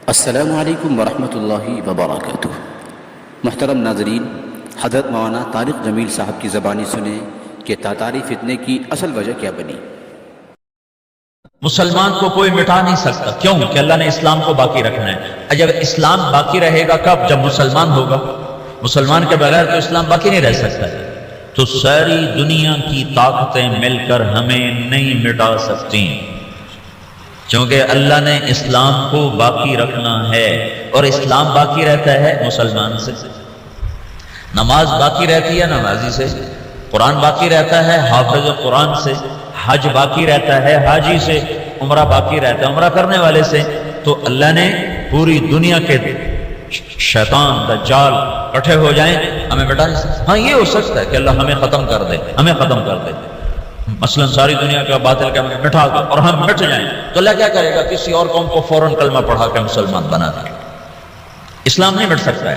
السلام علیکم ورحمۃ اللہ وبرکاتہ۔ محترم ناظرین، حضرت مولانا طارق جمیل صاحب کی زبانی سنیں کہ تاتاری فتنے کی اصل وجہ کیا بنی۔ مسلمان کو کوئی مٹا نہیں سکتا، کیوں کہ اللہ نے اسلام کو باقی رکھنا ہے۔ اگر اسلام باقی رہے گا کب؟ جب مسلمان ہوگا۔ مسلمان کے بغیر تو اسلام باقی نہیں رہ سکتا ہے۔ تو ساری دنیا کی طاقتیں مل کر ہمیں نہیں مٹا سکتی، کیونکہ اللہ نے اسلام کو باقی رکھنا ہے، اور اسلام باقی رہتا ہے مسلمان سے۔ نماز باقی رہتی ہے نمازی سے، قرآن باقی رہتا ہے حافظ قرآن سے، حج باقی رہتا ہے حاجی سے، عمرہ باقی رہتا ہے عمرہ کرنے والے سے۔ تو اللہ نے پوری دنیا کے شیطان دجال اکٹھے ہو جائیں، ہمیں مٹا نہیں سکتے۔ ہاں یہ ہو سکتا ہے کہ اللہ ہمیں ختم کر دے، ہمیں ختم کر دے، مثلا ساری دنیا کا باطل کا مٹا دو اور ہم مٹ جائیں، تو اللہ کیا کرے گا؟ کسی اور قوم کو فوراً کلمہ پڑھا کے مسلمان بنا دے۔ اسلام نہیں مٹ سکتا ہے،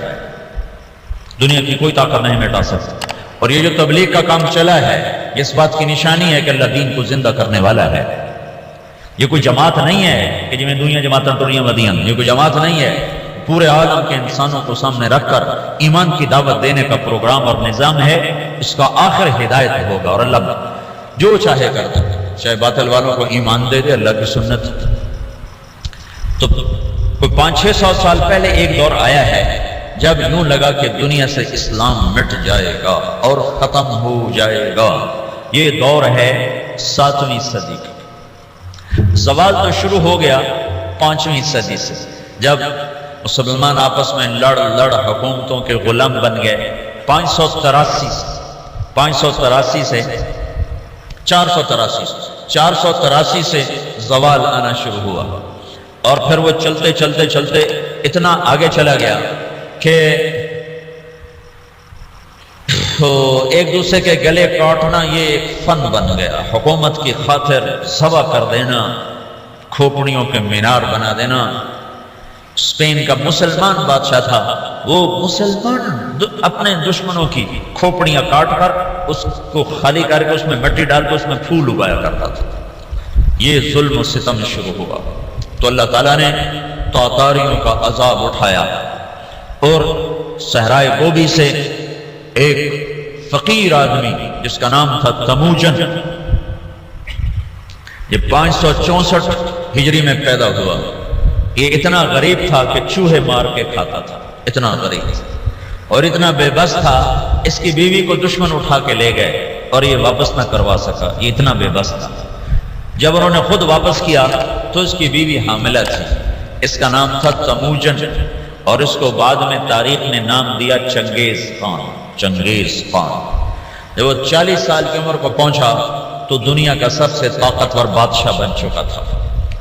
دنیا کی کوئی طاقت نہیں مٹا سکتی۔ اور یہ جو تبلیغ کا کام چلا ہے، اس بات کی نشانی ہے کہ اللہ دین کو زندہ کرنے والا ہے۔ یہ کوئی جماعت نہیں ہے کہ جمیں دنیا جماعتیں ٹریاں ودیاں، یہ کوئی جماعت نہیں ہے۔ پورے عالم کے انسانوں کو سامنے رکھ کر ایمان کی دعوت دینے کا پروگرام اور نظام ہے۔ اس کا آخر ہدایت ہوگا، اور اللہ جو چاہے کر دے، چاہے باطل والوں کو ایمان دے دے، اللہ کی سنت۔ تو کوئی 500-600 سال پہلے ایک دور آیا ہے جب یوں لگا کہ دنیا سے اسلام مٹ جائے گا اور ختم ہو جائے گا۔ یہ دور ہے 7ویں صدی کا۔ زوال تو شروع ہو گیا 5ویں صدی سے، جب مسلمان آپس میں لڑ حکومتوں کے غلام بن گئے۔ 583 سے 483 سے زوال آنا شروع ہوا، اور پھر وہ چلتے اتنا آگے چلا گیا کہ ایک دوسرے کے گلے کاٹنا یہ ایک فن بن گیا۔ حکومت کی خاطر ذبح کر دینا، کھوپڑیوں کے مینار بنا دینا۔ اسپین کا مسلمان بادشاہ تھا، وہ مسلمان اپنے دشمنوں کی کھوپڑیاں کاٹ کر اس کو خالی کر کے اس میں مٹی ڈال کے اس میں پھول اگایا کرتا تھا۔ یہ ظلم و ستم شروع ہوا، تو اللہ تعالیٰ نے تاتاریوں کا عذاب اٹھایا، اور صحرائے گوبی سے ایک فقیر آدمی جس کا نام تھا تموجن، یہ 564 ہجری میں پیدا ہوا۔ یہ اتنا غریب تھا کہ چوہے مار کے کھاتا تھا، اتنا غریب اور اتنا بے بس تھا، اس کی بیوی کو دشمن اٹھا کے لے گئے اور یہ واپس نہ کروا سکا، یہ اتنا بے بس تھا۔ جب انہوں نے خود واپس کیا تو اس کی بیوی حاملہ تھی، اس کا نام تھا تموجن، اور اس کو بعد میں تاریخ نے نام دیا چنگیز خان۔ جب وہ 40 سال کی عمر کو پہنچا تو دنیا کا سب سے طاقتور بادشاہ بن چکا تھا،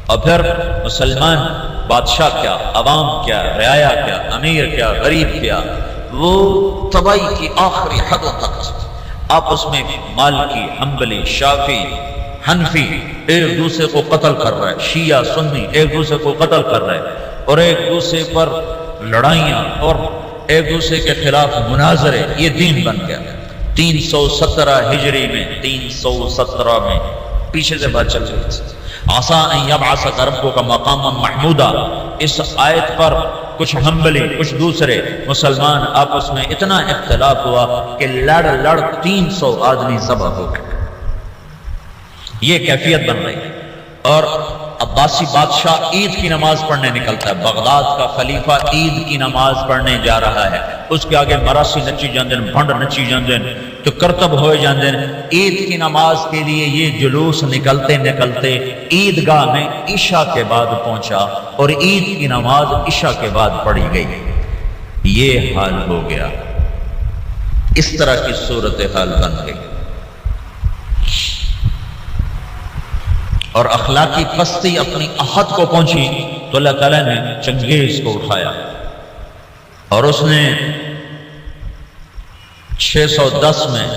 اور پھر مسلمان بادشاہ کیا، عوام کیا، رعایا کیا، امیر کیا، غریب کیا، وہ تباہی کی آخری حدوں تک آپس میں مالکی، حنبلی، شافعی، حنفی ایک دوسرے کو قتل کر رہے، شیعہ سنی ایک دوسرے کو قتل کر رہے، اور ایک دوسرے پر لڑائیاں اور ایک دوسرے کے خلاف مناظرے، یہ دین بن گیا۔ 317 ہجری میں 317 میں پیچھے سے بات چل رہی تھی، عسیٰ ان یبعثک ربک مقاما محمودا۔ اس آیت پر کچھ حنبلی کچھ دوسرے مسلمان آپس میں اتنا اختلاف ہوا کہ لڑ 300 آدمی ذبح ہو گئے۔ یہ کیفیت بن رہی ہے، اور عباسی بادشاہ عید کی نماز پڑھنے نکلتا ہے، بغداد کا خلیفہ عید کی نماز پڑھنے جا رہا ہے، اس کے آگے مراسی نچی جاندے، بھنڈ نچی جاندے تو کرتب ہوئے جاندے۔ عید کی نماز کے لیے یہ جلوس نکلتے عیدگاہ میں عشاء کے بعد پہنچا، اور عید کی نماز عشاء کے بعد پڑھی گئی۔ یہ حال ہو گیا، اس طرح کی صورتحال بن گئی، اور اخلاقی پستی اپنی احد کو پہنچی تو اللہ تعالیٰ نے چنگیز کو اٹھایا، اور اس نے 610 میں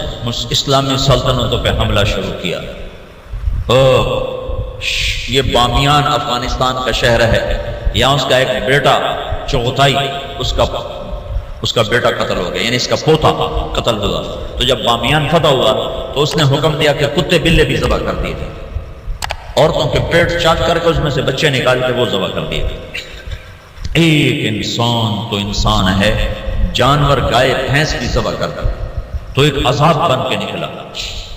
اسلامی سلطنتوں پہ حملہ شروع کیا۔ یہ بامیان افغانستان کا شہر ہے، یہاں اس کا ایک بیٹا چغتائی، اس کا بیٹا قتل ہو گیا، یعنی اس کا پوتا قتل ہوا۔ تو جب بامیان فتح ہوا تو اس نے حکم دیا کہ کتے بلے بھی ذبح کر دیے تھے، عورتوں کے پیٹ چاٹ کر کے اس میں سے بچے نکال کے وہ ذبح کر دیے تھے۔ ایک انسان تو انسان ہے، جانور گائے بھینس کی ذبح کرتا تو ایک عذاب بن کے نکلا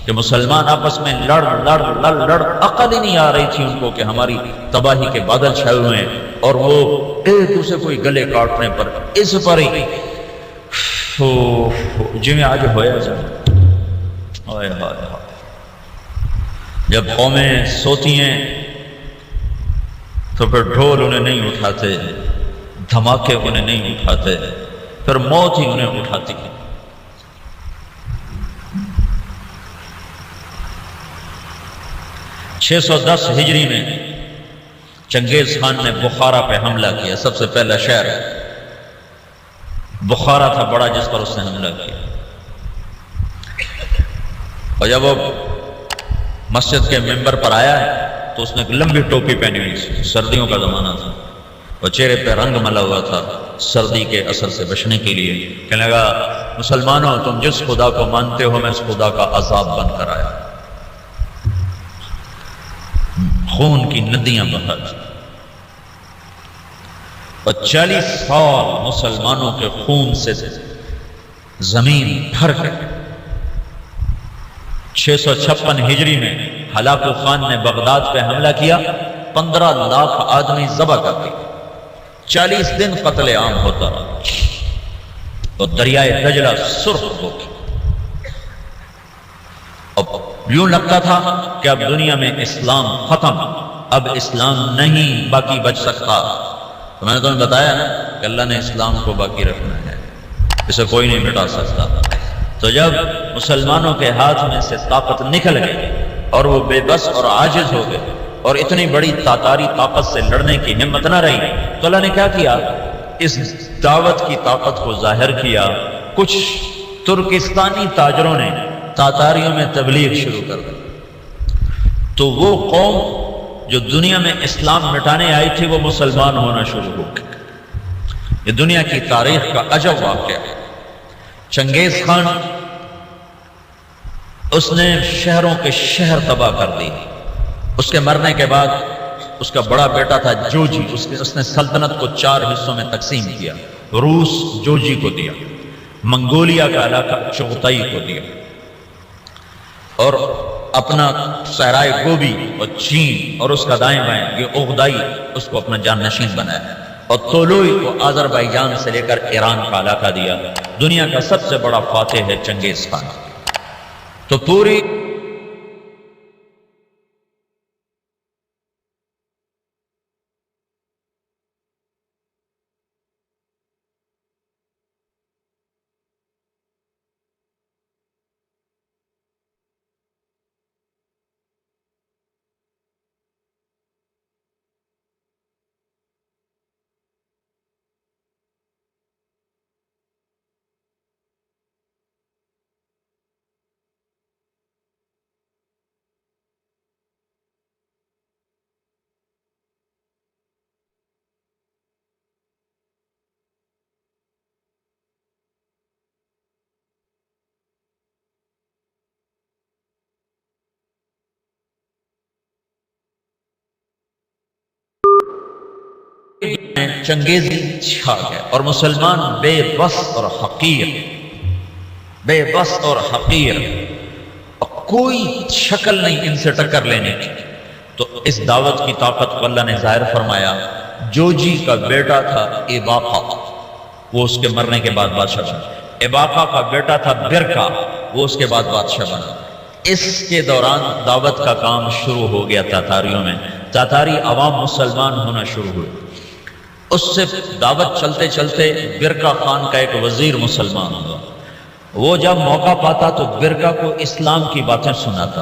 کہ مسلمان آپس میں لڑ عقل ہی نہیں آ رہی تھی ان کو کہ ہماری تباہی کے بادل چھائے ہوئے ہیں، اور وہ ایک دوسرے کو گلے کاٹنے پر اس پر ہی جی میں آج ہویا جائے جب قومیں سوتی ہیں تو پھر ڈھول انہیں نہیں اٹھاتے، دھماکے انہیں نہیں اٹھاتے، پھر موت ہی انہیں اٹھاتی ہے۔ 610 ہجری میں چنگیز خان نے بخارا پہ حملہ کیا، سب سے پہلا شہر بخارا تھا بڑا جس پر اس نے حملہ کیا، اور جب وہ مسجد کے ممبر پر آیا تو اس نے ایک لمبی ٹوپی پہنی ہوئی تھی، سردیوں کا زمانہ تھا، اور چہرے پہ رنگ ملا ہوا تھا سردی کے اثر سے بچنے کے لیے۔ کہنے لگا مسلمانوں تم جس خدا کو مانتے ہو میں اس خدا کا عذاب بن کر آیا، خون کی ندیاں بہا دی، اور 40 سال مسلمانوں کے خون سے زمین بھر گئی۔ 656 ہجری میں ہلاکو خان نے بغداد پہ حملہ کیا، 15 لاکھ آدمی ذبح کر دی، 40 دن قتل عام ہوتا رہا، تو دریائے دجلہ سرخ ہو گئی، اب یوں لگتا تھا کہ اب دنیا میں اسلام ختم، اب اسلام نہیں باقی بچ سکتا۔ تو میں نے تمہیں بتایا نا کہ اللہ نے اسلام کو باقی رکھنا ہے، اسے کوئی نہیں مٹا سکتا۔ تو جب مسلمانوں کے ہاتھ میں سے طاقت نکل گئی اور وہ بے بس اور عاجز ہو گئے اور اتنی بڑی تاتاری طاقت سے لڑنے کی ہمت نہ رہی، تو اللہ نے کیا کیا؟ اس دعوت کی طاقت کو ظاہر کیا۔ کچھ ترکستانی تاجروں نے تاتاریوں میں تبلیغ شروع کر دی، تو وہ قوم جو دنیا میں اسلام مٹانے آئی تھی وہ مسلمان ہونا شروع ہو گئی۔ یہ دنیا کی تاریخ کا عجب واقعہ ہے۔ چنگیز خان اس نے شہروں کے شہر تباہ کر دی۔ اس کے مرنے کے بعد اس کا بڑا بیٹا تھا جوجی، اس نے سلطنت کو 4 حصوں میں تقسیم کیا، روس جوجی کو دیا، منگولیا کا علاقہ چغتائی کو دیا، اور اپنا صحرائے گوبی اور چین اور اس کا دائیں بائیں یہ اوغدائی اس کو اپنا جان نشین بنایا، اور تولوئی کو آذربائیجان سے لے کر ایران کا علاقہ دیا۔ دنیا کا سب سے بڑا فاتح ہے چنگیز خان۔ تو پوری چنگیزی چھا گیا اور مسلمان بے بس اور حقیر، بے بس اور حقیر، کوئی شکل نہیں ان سے ٹکر لینے کی۔ تو اس دعوت کی طاقت کو اللہ نے ظاہر فرمایا۔ جوجی کا بیٹا تھا ایباقا، وہ اس کے مرنے کے بعد بادشاہ بنا۔ ایباقا کا بیٹا تھا برکا، وہ اس کے بعد بادشاہ بنا۔ اس کے دوران دعوت کا کام شروع ہو گیا تاتاریوں میں، تاتاری عوام مسلمان ہونا شروع ہوئے۔ اس سے دعوت چلتے چلتے برکا خان کا ایک وزیر مسلمان ہوا۔ وہ جب موقع پاتا تو برکا کو اسلام کی باتیں سناتا،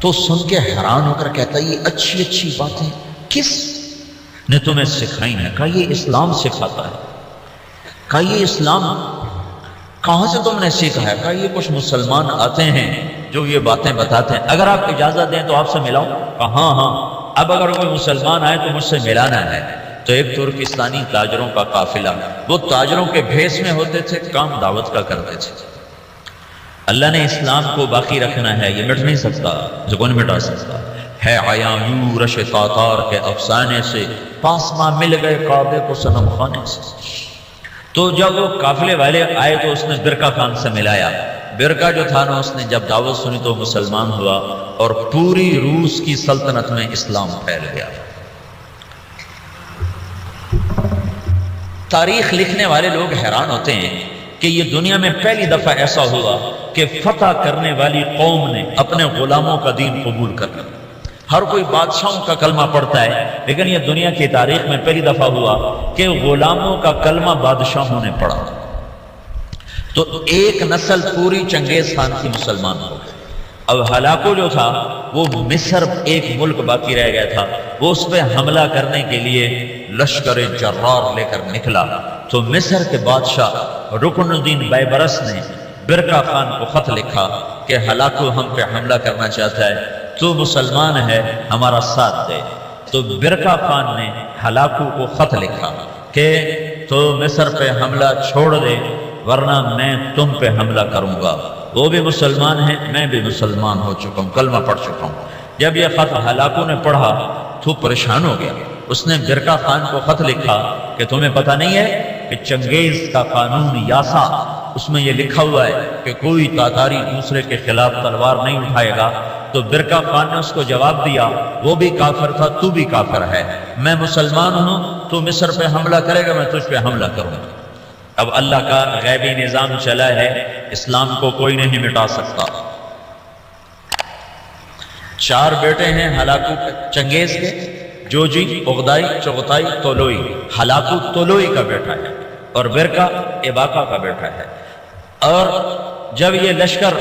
تو سن کے حیران ہو کر کہتا یہ اچھی اچھی باتیں کس نے تمہیں سکھائی ہیں؟ کہا یہ اسلام سکھاتا ہے۔ کہا یہ اسلام کہاں سے تم نے سیکھا ہے؟ کہا یہ کچھ مسلمان آتے ہیں جو یہ باتیں بتاتے ہیں، اگر آپ اجازت دیں تو آپ سے ملاؤں؟ کہا ہاں ہاں، اب اگر کوئی مسلمان آئے تو مجھ سے ملانا ہے۔ تو ایک ترکستانی تاجروں کا قافلہ، وہ تاجروں کے بھیس میں ہوتے تھے، کام دعوت کا کرتے تھے۔ اللہ نے اسلام کو باقی رکھنا ہے، یہ مٹ نہیں سکتا، جو کون مٹا سکتا۔ ہے عیاں یورش تاتار کے افسانے سے، پاسماں مل گئے کعبے کو صنم خانے سے۔ تو جب وہ قافلے والے آئے تو اس نے برقع خان سے ملایا۔ برقع جو تھا نا، اس نے جب دعوت سنی تو مسلمان ہوا اور پوری روس کی سلطنت میں اسلام پھیل گیا۔ تاریخ لکھنے والے لوگ حیران ہوتے ہیں کہ یہ دنیا میں پہلی دفعہ ایسا ہوا کہ فتح کرنے والی قوم نے اپنے غلاموں کا دین قبول کر لیا۔ ہر کوئی بادشاہوں کا کلمہ پڑھتا ہے، لیکن یہ دنیا کی تاریخ میں پہلی دفعہ ہوا کہ غلاموں کا کلمہ بادشاہوں نے پڑھا۔ تو ایک نسل پوری چنگیز خان کی مسلمان ہو گئی۔ اب ہلاکو جو تھا وہ مصر ایک ملک باقی رہ گیا تھا، وہ اس پہ حملہ کرنے کے لیے لشکر جرار لے کر نکلا۔ تو مصر کے بادشاہ رکن الدین بیبرس نے برقع خان کو خط لکھا کہ ہلاکو ہم پہ حملہ کرنا چاہتا ہے، تو مسلمان ہے ہمارا ساتھ دے۔ تو برقع خان نے ہلاکو کو خط لکھا کہ تو مصر پہ حملہ چھوڑ دے ورنہ میں تم پہ حملہ کروں گا۔ وہ بھی مسلمان ہیں، میں بھی مسلمان ہو چکا ہوں، کلمہ پڑھ چکا ہوں۔ جب یہ خط ہلاکو نے پڑھا تو پریشان ہو گیا۔ اس نے برقع خان کو خط لکھا کہ تمہیں پتہ نہیں ہے کہ چنگیز کا قانون یاسا، اس میں یہ لکھا ہوا ہے کہ کوئی تاتاری دوسرے کے خلاف تلوار نہیں اٹھائے گا۔ تو برقع خان نے اس کو جواب دیا، وہ بھی کافر تھا، تو بھی کافر ہے، میں مسلمان ہوں، تو مصر پہ حملہ کرے گا، میں تجھ پہ حملہ کروں گا۔ اب اللہ کا غیبی نظام چلا ہے، اسلام کو کوئی نہیں مٹا سکتا۔ 4 بیٹے ہیں ہلاکو چنگیز کے، جوجی، اغدائی، چغتائی، طولوئی۔ ہلاکو طولوئی کا بیٹا ہے اور برقع اباقہ کا بیٹا ہے۔ اور جب یہ لشکر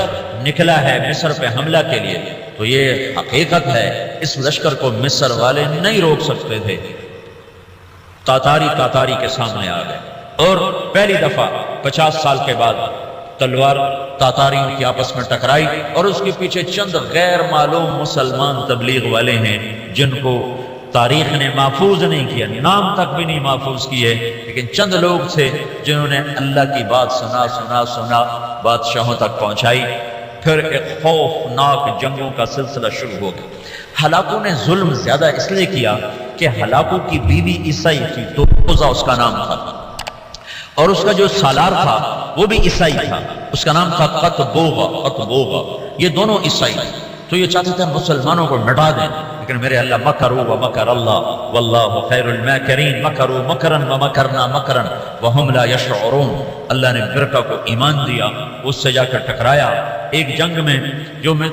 نکلا ہے مصر پہ حملہ کے لیے تو یہ حقیقت ہے اس لشکر کو مصر والے نہیں روک سکتے تھے۔ تاتاری کے سامنے آ گئے اور پہلی دفعہ 50 سال کے بعد تلوار تاتاریوں کی آپس میں ٹکرائی، اور اس کے پیچھے چند غیر معلوم مسلمان تبلیغ والے ہیں جن کو تاریخ نے محفوظ نہیں کیا، نام تک بھی نہیں محفوظ کیے، لیکن چند لوگ تھے جنہوں نے اللہ کی بات سنا بادشاہوں تک پہنچائی۔ پھر ایک خوفناک جنگوں کا سلسلہ شروع ہو گیا۔ ہلاکو نے ظلم زیادہ اس لیے کیا کہ ہلاکو کی بیوی عیسائی تھی، تو اوزا اس کا نام تھا، اور اس کا جو سالار تھا وہ بھی عیسائی تھا، اس کا نام تھا قطبوغا۔ یہ دونوں عیسائی تھے۔ تو یہ چاہتے تھے مسلمانوں کو مٹا دیں، لیکن میرے اللہ مکروا ومکر اللہ واللہ خیر الماکرین، مکروا مکرا ومکرنا مکرا وہم لا یشعرون۔ اللہ نے برقع کو ایمان دیا، اس سے جا کر ٹکرایا ایک جنگ میں، جو میں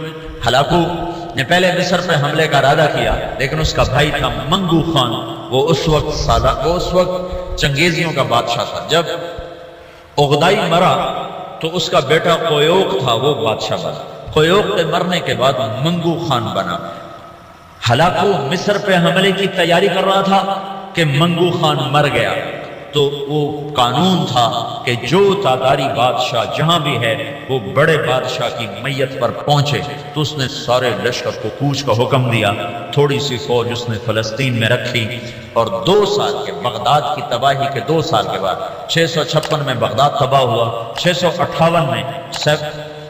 ہلاکو نے پہلے مصر پہ حملے کا ارادہ کیا، لیکن اس کا بھائی تھا منگو خان، وہ اس وقت چنگیزیوں کا بادشاہ تھا۔ جب اغدائی مرا تو اس کا بیٹا قیوق تھا، وہ بادشاہ بنا۔ قیوق کے مرنے کے بعد منگو خان بنا۔ ہلاکو مصر پہ حملے کی تیاری کر رہا تھا کہ منگو خان مر گیا، تو وہ قانون تھا کہ جو تاتاری بادشاہ جہاں بھی ہے وہ بڑے بادشاہ کی میت پر پہنچے، تو اس نے سارے لشکر کو کوچ کا حکم دیا۔ تھوڑی سی فوج اس نے فلسطین میں رکھی، اور 2 سال کے بغداد کی تباہی کے 2 سال کے بعد 656 میں بغداد تباہ ہوا۔ 658 میں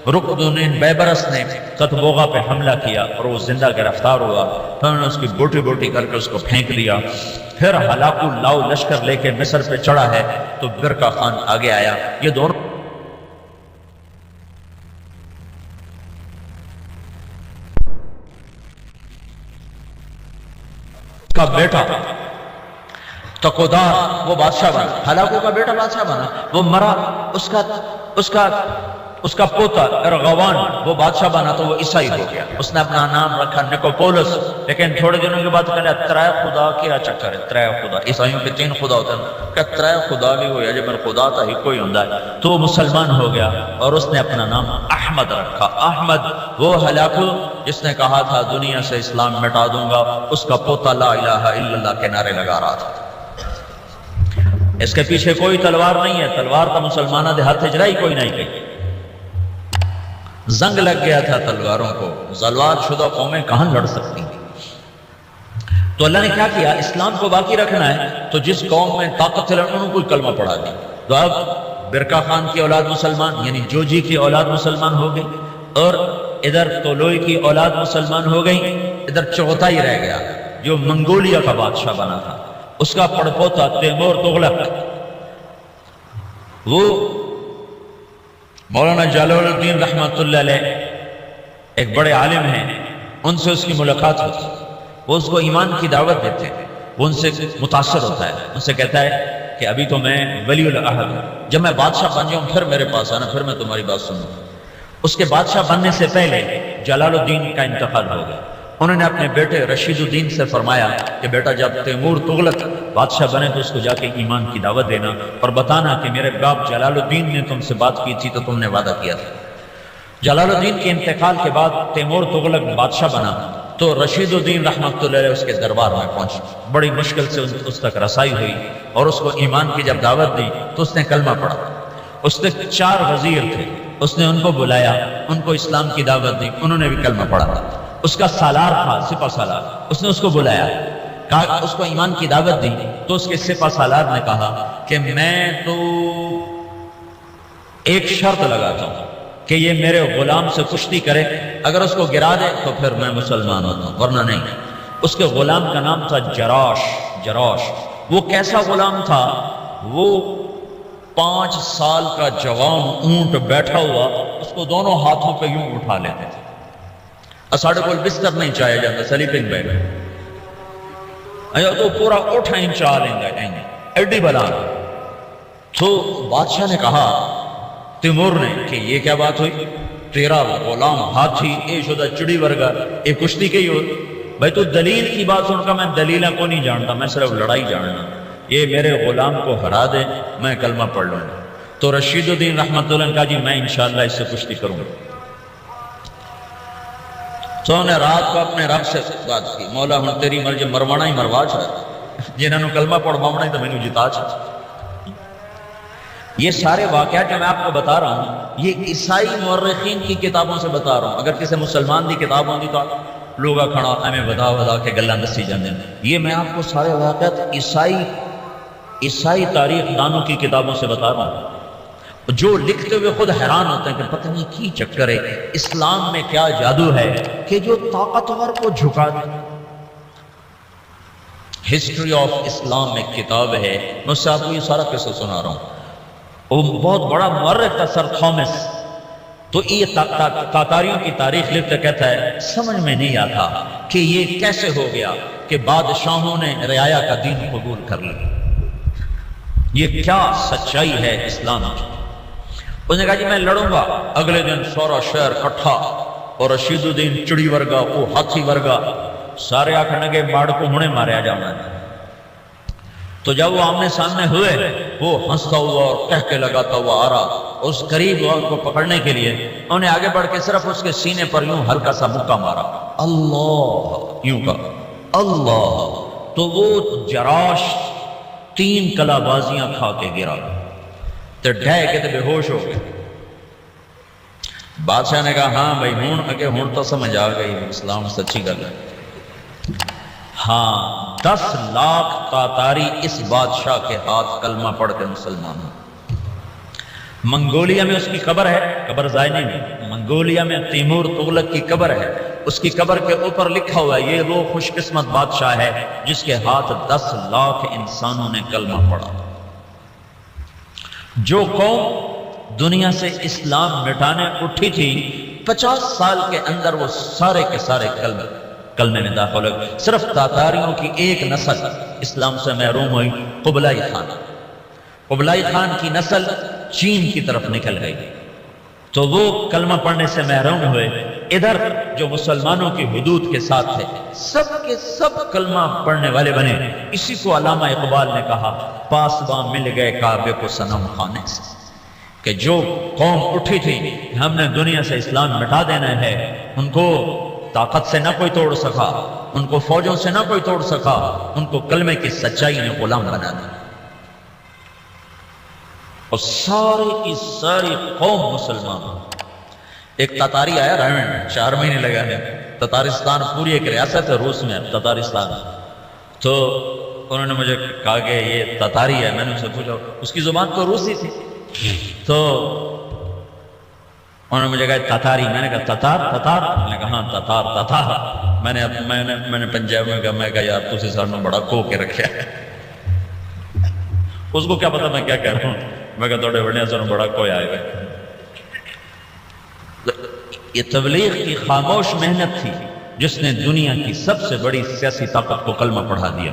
رکن الدین بیبرس نے قطبوغا پہ حملہ کیا اور وہ زندہ گرفتار ہوا۔ پھر انہوں نے اس کی بوٹی بوٹی کر کے اس کو پھینک دیا۔ پھر ہلاکو لاؤ لشکر لے کے مصر پہ چڑھا ہے، تو برقع خان آگے آیا۔ یہ دونوں کا بیٹا تقودار وہ بادشاہ بنا، ہلاکو کا بیٹا بادشاہ بنا، وہ مرا۔ اس کا پوتا ارغوان وہ بادشاہ بنا، تو وہ عیسائی ہو گیا۔ اس نے اپنا نام رکھا نکوپولس۔ لیکن تھوڑے دنوں کے بعد کہنے ترائے خدا کیا چکر ہے، ترائے خدا، عیسائیوں کے 3 خدا ہوتے ہیں، کہ ترائے خدا بھی ہویا جب خدا تھا ہی کوئی ہوندا ہے۔ تو وہ مسلمان ہو گیا اور اس نے اپنا نام احمد رکھا۔ احمد وہ ہلاکو جس نے کہا تھا دنیا سے اسلام مٹا دوں گا، اس کا پوتا لا الہ الا اللہ کے نعرے لگا رہا تھا۔ اس کے پیچھے کوئی تلوار نہیں ہے، تلوار کا مسلمانہ دے ہاتھ اجرائی کوئی نہیں گئی، زنگ لگ گیا تھا تلواروں کو۔ زلوار شدہ قومیں کہاں لڑ سکتی ہیں؟ تو اللہ نے کیا کیا، اسلام کو باقی رکھنا ہے تو جس قوم میں طاقت ہے انہوں کو کلمہ پڑھا دی۔ تو اب برقع خان کی اولاد مسلمان، یعنی جوجی کی اولاد مسلمان ہو گئی، اور ادھر طولوئی کی اولاد مسلمان ہو گئی، ادھر چوتھائی رہ گیا جو منگولیا کا بادشاہ بنا تھا، اس کا پڑپوتا تیمور تغلق، وہ مولانا جلال الدین رحمۃ اللہ علیہ ایک بڑے عالم ہیں، ان سے اس کی ملاقات ہوتی، وہ اس کو ایمان کی دعوت دیتے ہیں، وہ ان سے متاثر ہوتا ہے، ان سے کہتا ہے کہ ابھی تو میں ولی العہد ہوں، جب میں بادشاہ بن جاؤں پھر میرے پاس آنا، پھر میں تمہاری بات سنوں۔ اس کے بادشاہ بننے سے پہلے جلال الدین کا انتقال ہو گیا، انہوں نے اپنے بیٹے رشید الدین سے فرمایا کہ بیٹا جب تیمور تغلق بادشاہ بنے تو اس کو جا کے ایمان کی دعوت دینا اور بتانا کہ میرے باپ جلال الدین نے تم سے بات کی تھی تو تم نے وعدہ کیا تھا۔ جلال الدین کے انتقال کے بعد تیمور تغلق بادشاہ بنا تو رشید الدین رحمۃ اللہ علیہ اس کے دربار میں پہنچ، بڑی مشکل سے اس تک رسائی ہوئی اور اس کو ایمان کی جب دعوت دی تو اس نے کلمہ پڑھا۔ اس کے 4 وزیر تھے، اس نے ان کو بلایا، ان کو اسلام کی دعوت دی، انہوں نے بھی کلمہ پڑھا۔ اس کا سالار تھا، سپہ سالار، اس نے اس کو بلایا، کہا اس کو ایمان کی دعوت دی تو اس کے سپہ سالار نے کہا کہ میں تو ایک شرط لگاتا ہوں کہ یہ میرے غلام سے کشتی کرے، اگر اس کو گرا دے تو پھر میں مسلمان ہوتا ہوں، ورنہ نہیں۔ اس کے غلام کا نام تھا جراش۔ وہ کیسا غلام تھا؟ وہ 5 سال کا جوان اونٹ بیٹھا ہوا، اس کو دونوں ہاتھوں پہ یوں اٹھا لیتے تھے۔ ساڑھے کو بستر نہیں چاہیا جاتا، سلیپنگ بیگ تو پورا اٹھا چاہ لیں گے ایڈی بلا۔ تو بادشاہ نے کہا تیمور نے کہ یہ کیا بات ہوئی، تیرا غلام ہاتھی اے شدہ چڑی ورگا ایک کشتی کی ہو، بھائی تو دلیل کی بات سن کر، میں دلیلیں کو نہیں جانتا، میں صرف لڑائی جاننا، یہ میرے غلام کو ہرا دے میں کلمہ پڑھ لوں گا۔ تو رشید الدین رحمۃ اللہ نے کہا جی میں انشاءاللہ اس سے کشتی کروں گا۔ تو نے رات کو اپنے رب سے بات کی، مولا ہوں تیری مرضی، مروانا ہی مروا چاہے، جنہوں نے کلمہ پڑھوانا ہی تو میں نے جتا چاہے۔ یہ سارے واقعات جو میں آپ کو بتا رہا ہوں یہ عیسائی مورخین کی کتابوں سے بتا رہا ہوں، اگر کسی مسلمان کی کتاب ہوتی تو لوگ کھڑا ہمیں ودا کے گلاں دسی جاندے ہیں، یہ میں آپ کو سارے واقعات عیسائی تاریخ دانوں کی کتابوں سے بتا رہا ہوں، جو لکھتے ہوئے خود حیران ہوتے ہیں کہ پتہ نہیں کی چکر ہے، اسلام میں کیا جادو ہے کہ جو طاقتور کو جھکا دے۔ ہسٹری آف اسلام ایک کتاب ہے، میں اس سے آپ کو یہ سارا قصہ سنا رہا ہوں، وہ بہت بڑا مورخ تھا سر تھامس، تو یہ تاتاریوں کی تاریخ لکھتا کہتا ہے سمجھ میں نہیں آتا کہ یہ کیسے ہو گیا کہ بادشاہوں نے رعایا کا دین قبول کر لیا، یہ کیا سچائی ہے اسلام کی۔ اس نے کہا جی میں لڑوں گا۔ اگلے دن سورا شہر کٹھا اور رشید الدین چڑی ورگا وہ ہاتھی ورگا سارے آکھنے لگے ماڑ کو ہونے ماریا جانا ہے۔ تو جب وہ آمنے سامنے ہوئے وہ ہنستا ہوا اور کہہ کے لگاتا ہوا آ رہا، اس قریب ہوا ان کو پکڑنے کے لیے، انہوں نے آگے بڑھ کے صرف اس کے سینے پر یوں ہلکا سا مکہ مارا، اللہ یوں کہا اللہ، تو وہ جراش 3 کلا بازیاں کھا کے گرا تو ڈھے کے تو بے ہوش ہو گئے۔ بادشاہ نے کہا ہاں بھائی ہوں تو سمجھ آ گئی، اسلام سچی گل ہے۔ ہاں 10 لاکھ تاتاری اس بادشاہ کے ہاتھ کلمہ پڑھ کے مسلمان ہیں۔ منگولیا میں اس کی قبر ہے، قبر زائنی میں، منگولیا میں تیمور تغلق کی قبر ہے، اس کی قبر کے اوپر لکھا ہوا ہے یہ وہ خوش قسمت بادشاہ ہے جس کے ہاتھ 10 لاکھ انسانوں نے کلمہ پڑھا۔ جو قوم دنیا سے اسلام مٹانے اٹھی تھی 50 سال کے اندر وہ سارے کے سارے کلمے میں داخل ہوئے۔ صرف تاتاریوں کی ایک نسل اسلام سے محروم ہوئی، قبلائی خان۔ قبلائی خان کی نسل چین کی طرف نکل گئی تو وہ کلمہ پڑھنے سے محروم ہوئے۔ ادھر جو مسلمانوں کی حدود کے ساتھ تھے سب کے سب کلمہ پڑھنے والے بنے۔ اسی کو علامہ اقبال نے کہا پاسباں مل گئے کعبے کو صنم خانے سے، کہ جو قوم اٹھی تھی ہم نے دنیا سے اسلام مٹا دینا ہے، ان کو طاقت سے نہ کوئی توڑ سکا، ان کو فوجوں سے نہ کوئی توڑ سکا، ان کو کلمے کی سچائی نے غلام بنا دیا اور ساری کی ساری قوم مسلمان۔ ایک تاتاری آیا رہن 4 مہینے لگا ہے، تتارستان پوری ایک ریاست ہے روس میں تتارستان، تو انہوں نے مجھے کہا کہ یہ تاتاری ہے، میں نے ان سے پوچھا، اس کی زبان تو روسی تھی، تو انہوں نے مجھے کہا تاتاری، میں نے کہا تاتار، میں نے کہا ہاں تاتار، میں نے پنجاب میں کہا، میں کہا یار تسی سانوں بڑا کھو کے رکھا ہے، اس کو کیا پتا میں کیا کہہ رہا ہوں، میں کہا توڑے بڑے سانوں بڑا کھویا ہے۔ یہ تبلیغ کی خاموش محنت تھی جس نے دنیا کی سب سے بڑی سیاسی طاقت کو کلمہ پڑھا دیا۔